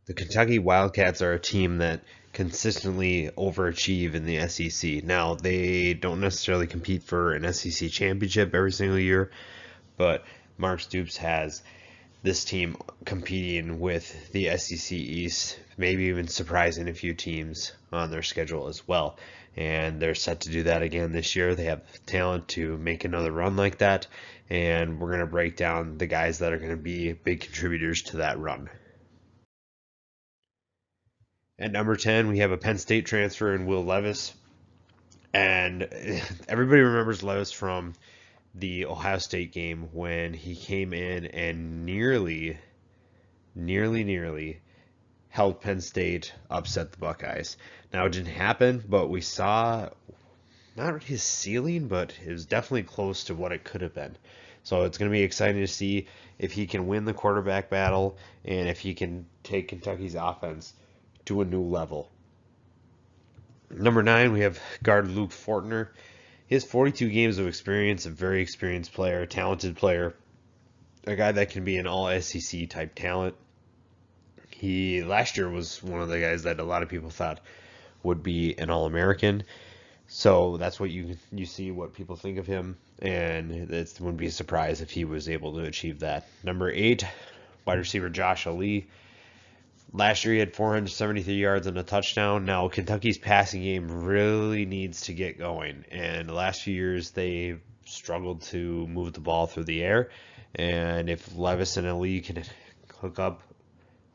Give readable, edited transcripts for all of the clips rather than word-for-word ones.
The Kentucky Wildcats are a team that consistently overachieve in the SEC. Now, they don't necessarily compete for an SEC championship every single year, but Mark Stoops has this team competing with the SEC East, maybe even surprising a few teams on their schedule as well. And they're set to do that again this year. They have talent to make another run like that, and we're going to break down the guys that are going to be big contributors to that run. At number 10, we have a Penn State transfer in Will Levis. And everybody remembers Levis from the Ohio State game when he came in and nearly held Penn State, upset the Buckeyes. Now, it didn't happen, but we saw not his ceiling, but it was definitely close to what it could have been. So it's going to be exciting to see if he can win the quarterback battle and if he can take Kentucky's offense to a new level. Number 9, we have guard Luke Fortner. He has 42 games of experience, a very experienced player, a talented player, a guy that can be an all SEC type talent. He last year was one of the guys that a lot of people thought would be an All-American. So that's what you see what people think of him, and it wouldn't be a surprise if he was able to achieve that. Number 8, wide receiver Josh Ali. Last year he had 473 yards and a touchdown. Now Kentucky's passing game really needs to get going, and the last few years they struggled to move the ball through the air. And if Levis and Ali can hook up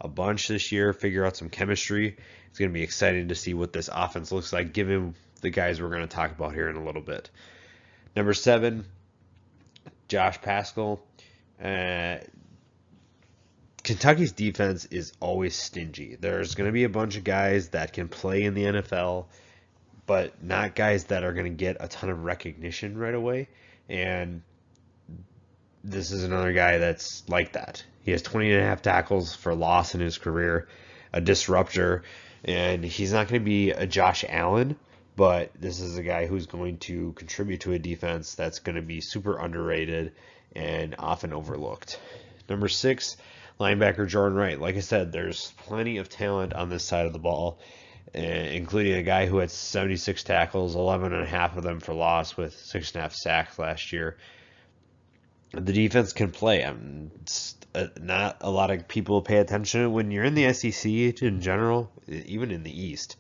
a bunch this year, figure out some chemistry, it's going to be exciting to see what this offense looks like, given the guys we're going to talk about here in a little bit. Number 7, Josh Paschal. Kentucky's defense is always stingy. There's going to be a bunch of guys that can play in the NFL, but not guys that are going to get a ton of recognition right away. And this is another guy that's like that. He has 20.5 tackles for loss in his career, a disruptor, and he's not going to be a Josh Allen, but this is a guy who's going to contribute to a defense that's going to be super underrated and often overlooked. Number 6, linebacker Jordan Wright. Like I said, there's plenty of talent on this side of the ball, including a guy who had 76 tackles, 11.5 of them for loss with 6.5 sacks last year. The defense can play. Not a lot of people pay attention when you're in the SEC in general, even in the East.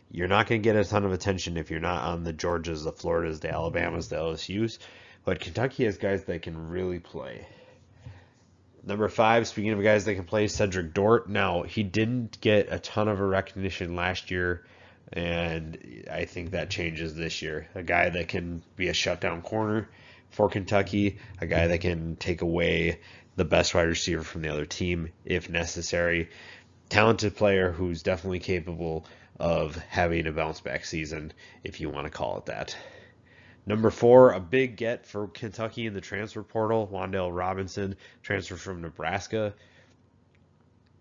You're not going to get a ton of attention if you're not on the Georgias, the Floridas, the Alabamas, the LSUs. But Kentucky has guys that can really play. Number 5, speaking of guys that can play, Cedric Dort. Now, he didn't get a ton of recognition last year, and I think that changes this year. A guy that can be a shutdown corner for Kentucky, a guy that can take away the best wide receiver from the other team if necessary. Talented player who's definitely capable of having a bounce back season, if you want to call it that. Number 4, a big get for Kentucky in the transfer portal, Wandel Robinson, transfer from Nebraska.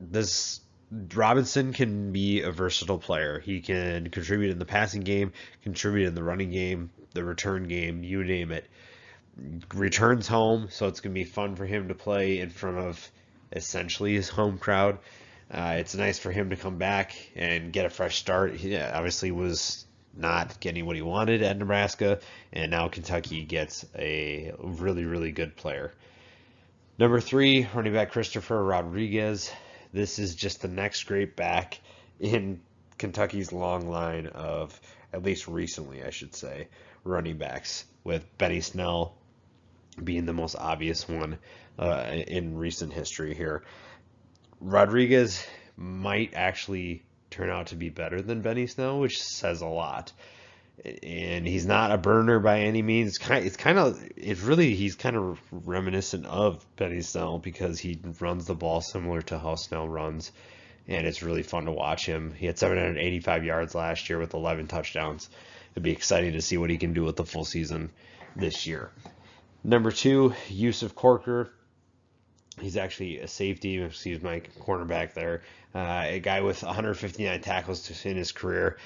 This Robinson can be a versatile player. He can contribute in the passing game, contribute in the running game, the return game, you name it. Returns home, so it's going to be fun for him to play in front of essentially his home crowd. It's nice for him to come back and get a fresh start. He obviously was not getting what he wanted at Nebraska, and now Kentucky gets a really, really good player. Number 3, running back Christopher Rodriguez. This is just the next great back in Kentucky's long line of, at least recently, I should say, running backs, with Benny Snell being the most obvious one in recent history here. Rodriguez might actually turn out to be better than Benny Snell, which says a lot. And he's not a burner by any means. He's kind of reminiscent of Benny Snell because he runs the ball similar to how Snell runs, and it's really fun to watch him. He had 785 yards last year with 11 touchdowns. It'd be exciting to see what he can do with the full season this year. Number 2, Yusuf Corker. He's actually a safety. Excuse my cornerback there. A guy with 159 tackles in his career.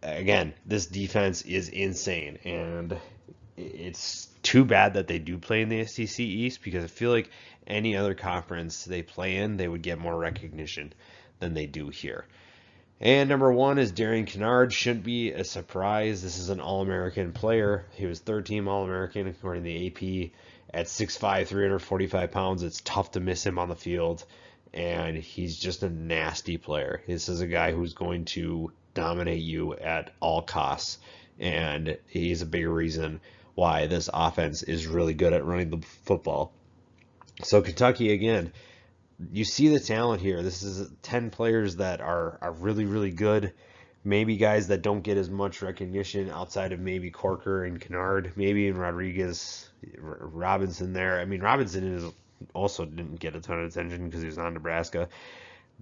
Again, this defense is insane, and it's too bad that they do play in the SEC East because I feel like any other conference they play in, they would get more recognition. than they do here. And number one is Darian Canard. Shouldn't be a surprise. This is an All-American player. He was third-team All-American according to the AP. At 6'5", 345 pounds, it's tough to miss him on the field. And he's just a nasty player. This is a guy who's going to dominate you at all costs. And he's a big reason why this offense is really good at running the football. So Kentucky, again, you see the talent here. This is 10 players that are really, really good. Maybe guys that don't get as much recognition outside of maybe Corker and Canard, maybe in Rodriguez, Robinson there. I mean, Robinson is also didn't get a ton of attention because he was on Nebraska.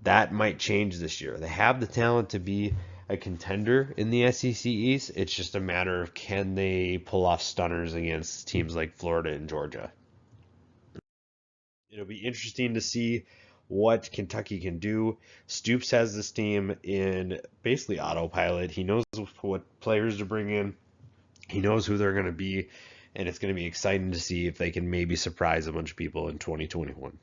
That might change this year. They have the talent to be a contender in the SEC East. It's just a matter of can they pull off stunners against teams like Florida and Georgia. It'll be interesting to see what Kentucky can do. Stoops has this team in basically autopilot. He knows what players to bring in. He knows who they're going to be, and it's going to be exciting to see if they can maybe surprise a bunch of people in 2021.